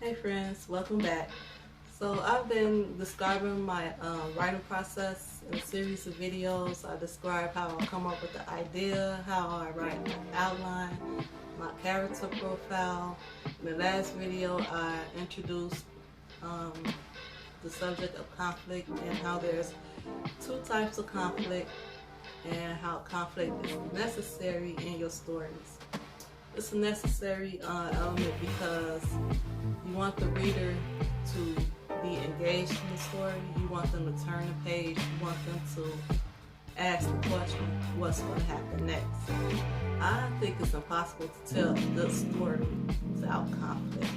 Hey friends, welcome back. So I've been describing my writing process in a series of videos. I describe how I come up with the idea, how I write my outline, my character profile. In the last video I introduced the subject of conflict and how there's two types of conflict and how conflict is necessary in your stories. It's a necessary element because you want the reader to be engaged in the story. You want them to turn the page. You want them to ask the question, what's going to happen next? I think it's impossible to tell a good story without conflict.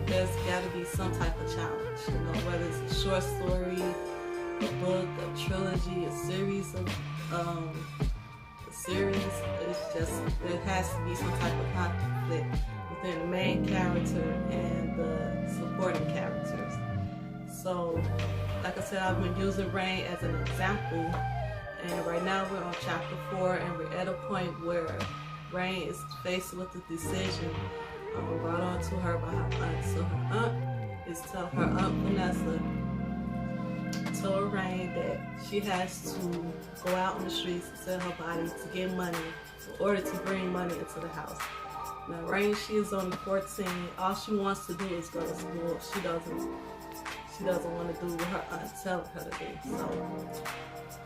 There's got to be some type of challenge, whether it's a short story, a book, a trilogy, a series of it's just there has to be some type of conflict within the main character and the supporting characters. So, like I said, I've been using Rain as an example, and right now we're on chapter 4, and we're at a point where Rain is faced with the decision brought on to her by her aunt. So her aunt is telling her aunt Vanessa told Rain that she has to go out on the streets and sell her body to get money in order to bring money into the house. Now Rain, she is only 14. All she wants to do is go to school. She doesn't want to do what her aunt telling her to do. So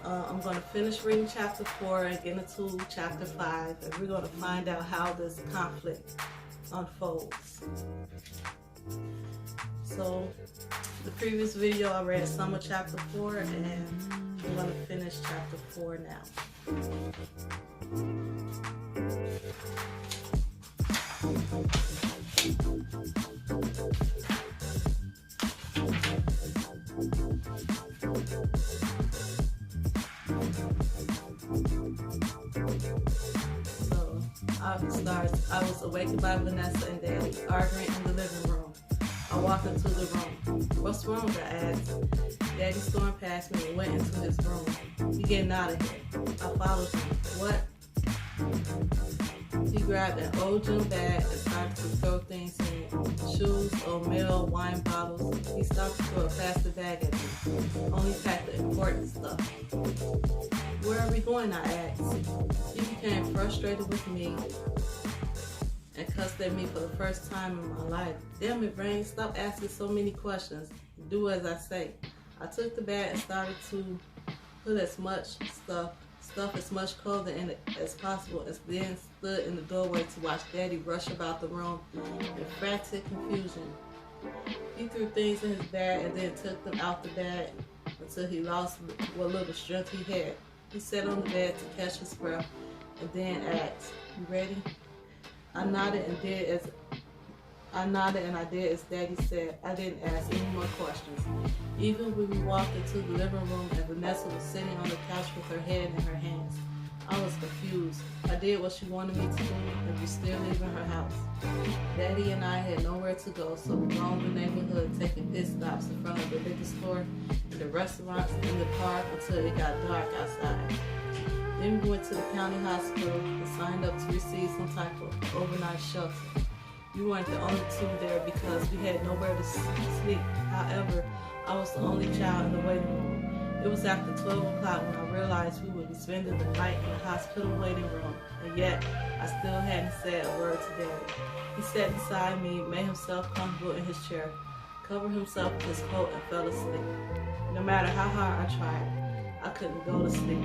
I'm going to finish reading chapter 4 and get into chapter 5, and we're going to find out how this conflict unfolds. So the previous video I read some of chapter 4, and I'm going to finish chapter 4 now. I was awakened by Vanessa and Daddy arguing in the living room. I walked into the room. What's wrong? I asked. Daddy stormed past me and went into his room. We getting out of here. I followed him. What? He grabbed an old gym bag and started to throw things in it. Shoes, oatmeal, wine bottles. He stopped to throw a plastic bag at me. Only packed the important stuff. Where are we going? I asked. He became frustrated with me and cussed at me for the first time in my life. Damn it, Rain, stop asking so many questions. Do as I say. I took the bag and started to put as much stuff as much clothing in it as possible, and then stood in the doorway to watch Daddy rush about the room in frantic confusion. He threw things in his bag and then took them out the bag until he lost what little strength he had. He sat on the bed to catch his breath and then asked, "You ready?" I nodded and I did as Daddy said. I didn't ask any more questions. Even when we walked into the living room and Vanessa was sitting on the couch with her head in her hands, I was confused. I did what she wanted me to do and we still leaving her house. Daddy and I had nowhere to go, so we roamed the neighborhood taking pit stops in front of the liquor store, the restaurants, and the park until it got dark outside. Then we went to the county hospital and signed up to receive some type of overnight shelter. We weren't the only two there because we had nowhere to sleep. However, I was the only child in the waiting room. It was after 12 o'clock when I realized we would be spending the night in the hospital waiting room, and yet I still hadn't said a word to Daddy. He sat beside me, made himself comfortable in his chair, covered himself with his coat, and fell asleep. No matter how hard I tried, I couldn't go to sleep.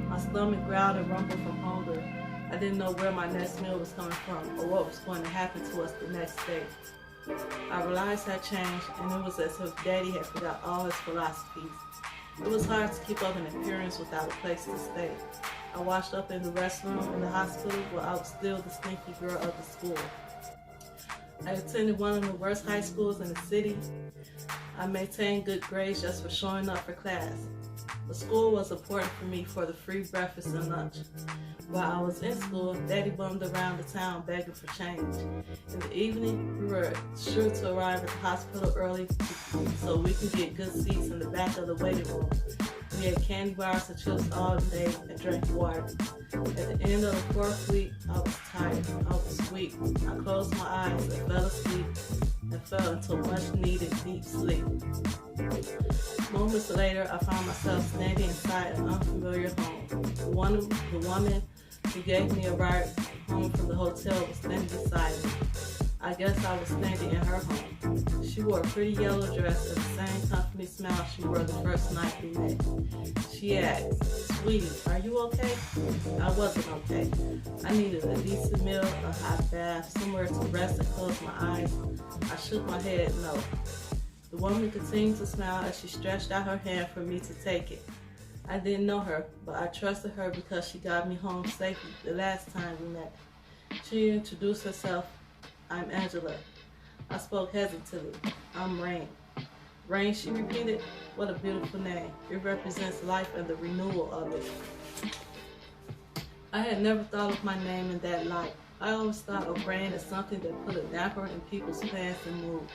My stomach growled and rumbled from hunger. I didn't know where my next meal was coming from or what was going to happen to us the next day. Our lives had changed, and it was as if Daddy had forgot all his philosophies. It was hard to keep up an appearance without a place to stay. I washed up in the restroom in the hospital while I was still the stinky girl of the school. I attended one of the worst high schools in the city. I maintained good grades just for showing up for class. The school was important for me for the free breakfast and lunch. While I was in school, Daddy bummed around the town begging for change. In the evening, we were sure to arrive at the hospital early so we could get good seats in the back of the waiting room. We ate candy bars and chips all day and drank water. At the end of the 4th week, I was tired. I was weak. I closed my eyes and fell asleep and fell into much needed deep sleep. Moments later, I found myself standing inside an unfamiliar home. The woman who gave me a ride home from the hotel was standing beside me. I guess I was standing in her home. She wore a pretty yellow dress and the same company smile she wore the first night we met. She asked, "Sweetie, are you okay?" I wasn't okay. I needed a decent meal, a hot bath, somewhere to rest and close my eyes. I shook my head no. The woman continued to smile as she stretched out her hand for me to take it. I didn't know her, but I trusted her because she got me home safely the last time we met. She introduced herself. "I'm Angela." I spoke hesitantly. "I'm Rain." "Rain," she repeated. "What a beautiful name. It represents life and the renewal of it." I had never thought of my name in that light. I always thought of rain as something that put a damper in people's plans and mood.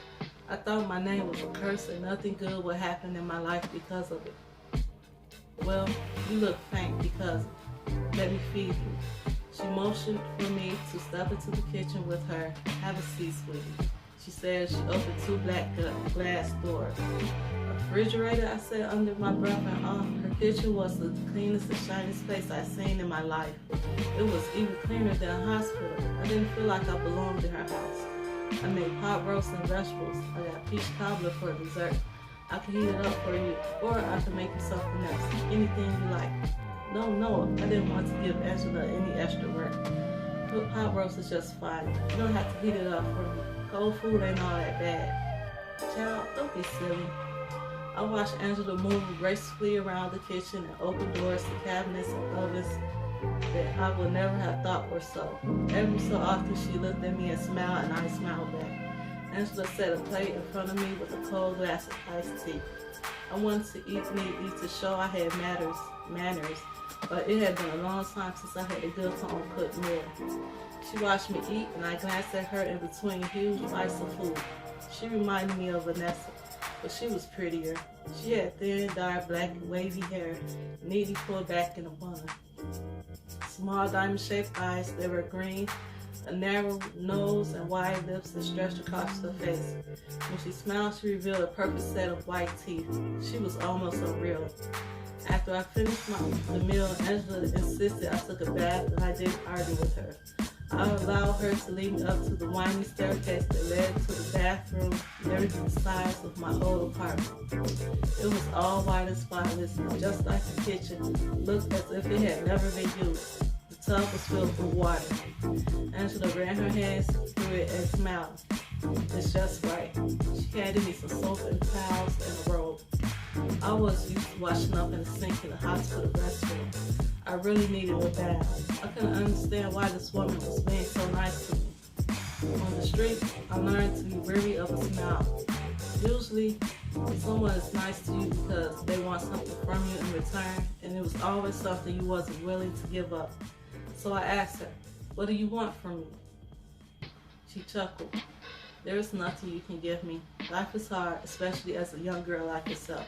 I thought my name was a curse and nothing good would happen in my life because of it. "Well, you look faint because let me feed you." She motioned for me to step into the kitchen with her. "Have a seat, sweetie," she said. She opened 2 black glass doors. "A refrigerator," I said under my breath, and her kitchen was the cleanest and shiniest place I'd seen in my life. It was even cleaner than a hospital. I didn't feel like I belonged in her house. I made pot roast and vegetables. I got peach cobbler for dessert. "I can heat it up for you, or I can make you something else. Anything you like." No, I didn't want to give Angela any extra work. Pot roast is just fine. You don't have to heat it up for me. Cold food ain't all that bad. Child, don't be silly. I watched Angela move gracefully around the kitchen and open doors to cabinets and ovens that I would never have thought were so. Every so often she looked at me and smiled, and I smiled back. Angela set a plate in front of me with a cold glass of iced tea. I wanted to eat neatly to show I had manners, but it had been a long time since I had a good home-cooked meal. She watched me eat, and I glanced at her in between huge bites of food. She reminded me of Vanessa, but she was prettier. She had thin, dark, black, wavy hair, neatly pulled back in a bun. Small diamond-shaped eyes, they were green, a narrow nose and wide lips that stretched across her face. When she smiled, she revealed a perfect set of white teeth. She was almost unreal. After I finished the meal, Angela insisted I took a bath, and I didn't argue with her. I allowed her to lead me up to the winding staircase that led to the bathroom near the sides of my old apartment. It was all white and spotless, just like the kitchen. It looked as if it had never been used. The tub was filled with water. Angela ran her hands through it and smiled. "It's just right." She handed me some soap and towels and a robe. I was used to washing up in the sink in the hospital restroom. I really needed a bath. I couldn't understand why this woman was being so nice to me. On the street, I learned to be weary of a smile. Usually, someone is nice to you because they want something from you in return, and it was always something you wasn't willing to give up. So I asked her, "What do you want from me?" She chuckled. "There is nothing you can give me. Life is hard, especially as a young girl like yourself.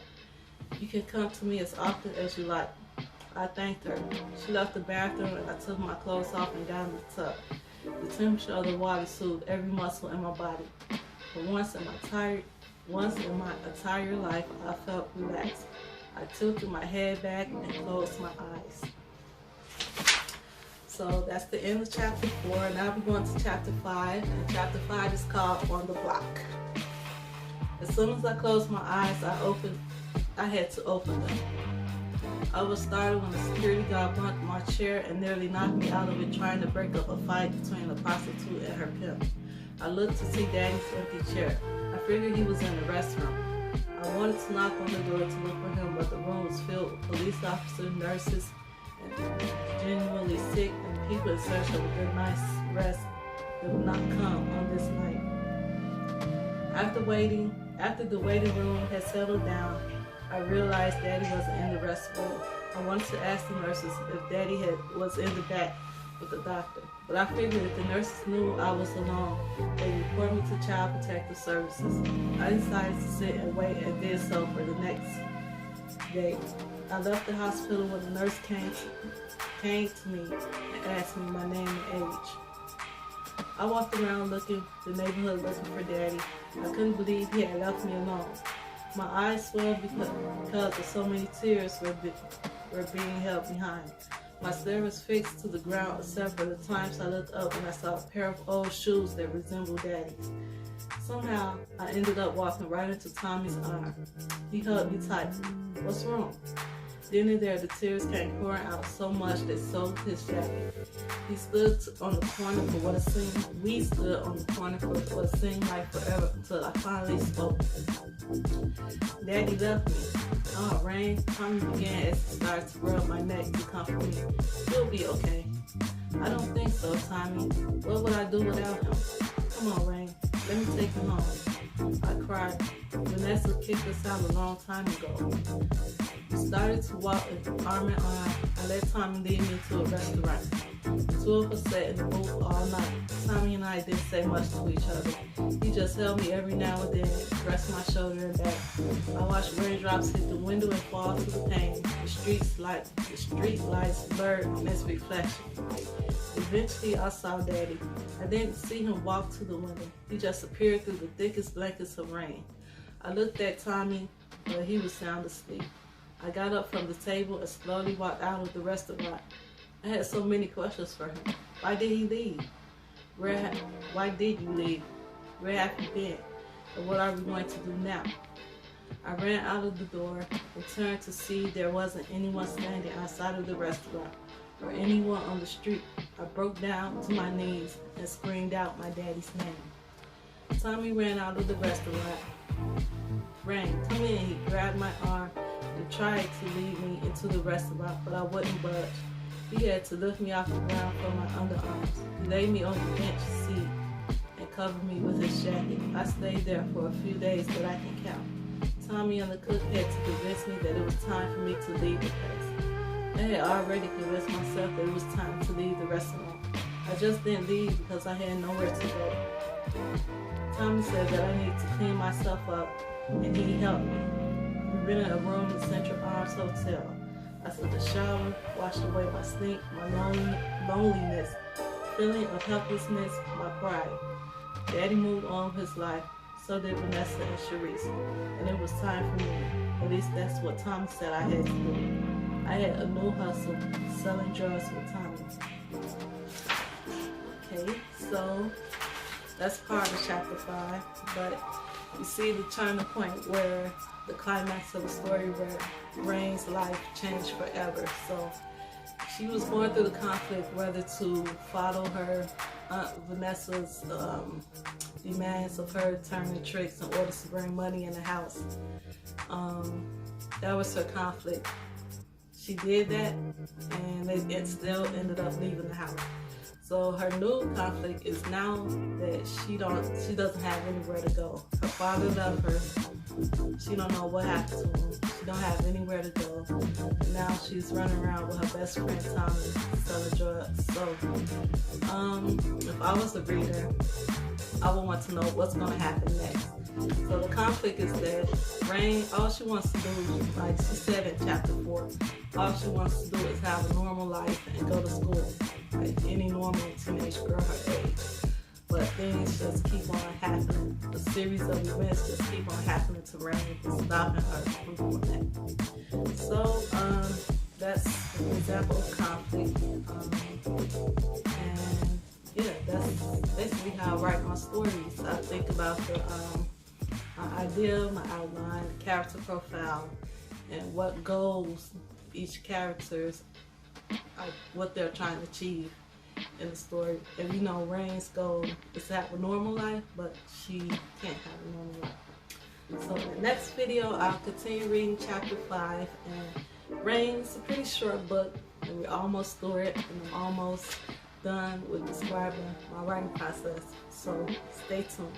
You can come to me as often as you like." I thanked her. She left the bathroom, and I took my clothes off and got in the tub. The temperature of the water soothed every muscle in my body. For once in my entire life, I felt relaxed. I tilted my head back and closed my eyes. So that's the end of chapter 4. Now we're going to chapter 5. And chapter 5 is called On the Block. As soon as I closed my eyes, I had to open them. I was startled when the security guard bumped my chair and nearly knocked me out of it trying to break up a fight between a prostitute and her pimp. I looked to see Daddy's empty chair. I figured he was in the restroom. I wanted to knock on the door to look for him, but the room was filled with police officers, nurses, and genuinely sick and people in search of a good night's rest that would not come on this night. After the waiting room had settled down, I realized Daddy wasn't in the restroom. I wanted to ask the nurses if Daddy was in the back with the doctor, but I figured if the nurses knew I was alone, they'd report me to Child Protective Services. I decided to sit and wait and did so for the next day. I left the hospital when the nurse came to me and asked me my name and age. I walked around the neighborhood looking for Daddy. I couldn't believe he had left me alone. My eyes swelled because of so many tears were being held behind. My stare was fixed to the ground except for the times I looked up and I saw a pair of old shoes that resembled Daddy's. Somehow, I ended up walking right into Tommy's arm. He hugged me tightly. "What's wrong?" Then and there, the tears came pouring out so much that soaked his jacket. We stood on the corner for what seemed like forever until I finally spoke. "Daddy left me." "Oh, Rain," Tommy began as he started to rub my neck to comfort me. "He'll be okay." "I don't think so, Tommy. What would I do without him?" "Come on, Rain. Let me take him home." I cried. Vanessa kicked us out a long time ago. We started to walk arm in arm. I let Tommy lead me to a restaurant. The two of us sat in the booth all night. Tommy and I didn't say much to each other. He just held me every now and then, pressed my shoulder and back. I watched raindrops hit the window and fall through the pane. The street lights blurred in its reflection. Eventually, I saw Daddy. I didn't see him walk to the window. He just appeared through the thickest blankets of rain. I looked at Tommy, but he was sound asleep. I got up from the table and slowly walked out of the restaurant. I had so many questions for him. Why did he leave? Why did you leave? Where have you been? And what are we going to do now? I ran out of the door and turned to see there wasn't anyone standing outside of the restaurant or anyone on the street. I broke down to my knees and screamed out my daddy's name. Tommy ran out of the restaurant. "Rain, come in." He grabbed my arm and tried to lead me into the restaurant, but I wouldn't budge. He had to lift me off the ground from my underarms. He laid me on the bench seat and covered me with his jacket. I stayed there for a few days that I can count. Tommy and the cook had to convince me that it was time for me to leave the place. I had already convinced myself that it was time to leave the restaurant. I just didn't leave because I had nowhere to go. Tommy said that I needed to clean myself up, and he helped me. We rented a room in Central Arms Hotel. I took a shower, washed away my stink, my loneliness, feeling of helplessness, my pride. Daddy moved on with his life, so did Vanessa and Sharice, and it was time for me. At least that's what Tommy said I had to do. I had a new hustle, selling drugs with Tommy. Okay, so that's part of chapter 5, but you see the turning point where the climax of the story where Rain's life changed forever. So she was going through the conflict whether to follow her Aunt Vanessa's demands of her turning tricks in order to bring money in the house. That was her conflict. She did that, and it still ended up leaving the house. So her new conflict is now that she doesn't have anywhere to go. Her father left her. She don't know what happened to him. She don't have anywhere to go. And now she's running around with her best friend Tommy selling drugs. So if I was a reader, I would want to know what's going to happen next. So the conflict is that Rain, all she wants to do, like she said in chapter 4, all she wants to do is have a normal life and go to school, like any normal teenage girl her age. But things just keep on happening. A series of events just keep on happening to Rain and stopping her from doing that. So that's an example of conflict. And yeah, that's basically how I write my stories. I think about my idea, my outline, the character profile, and what goals each character's, what they're trying to achieve in the story. And you know, Rain's goal is to have a normal life, but she can't have a normal life. So in the next video, I'll continue reading chapter 5. And Rain's a pretty short book, and we're almost through it, and I'm almost done with describing my writing process. So stay tuned.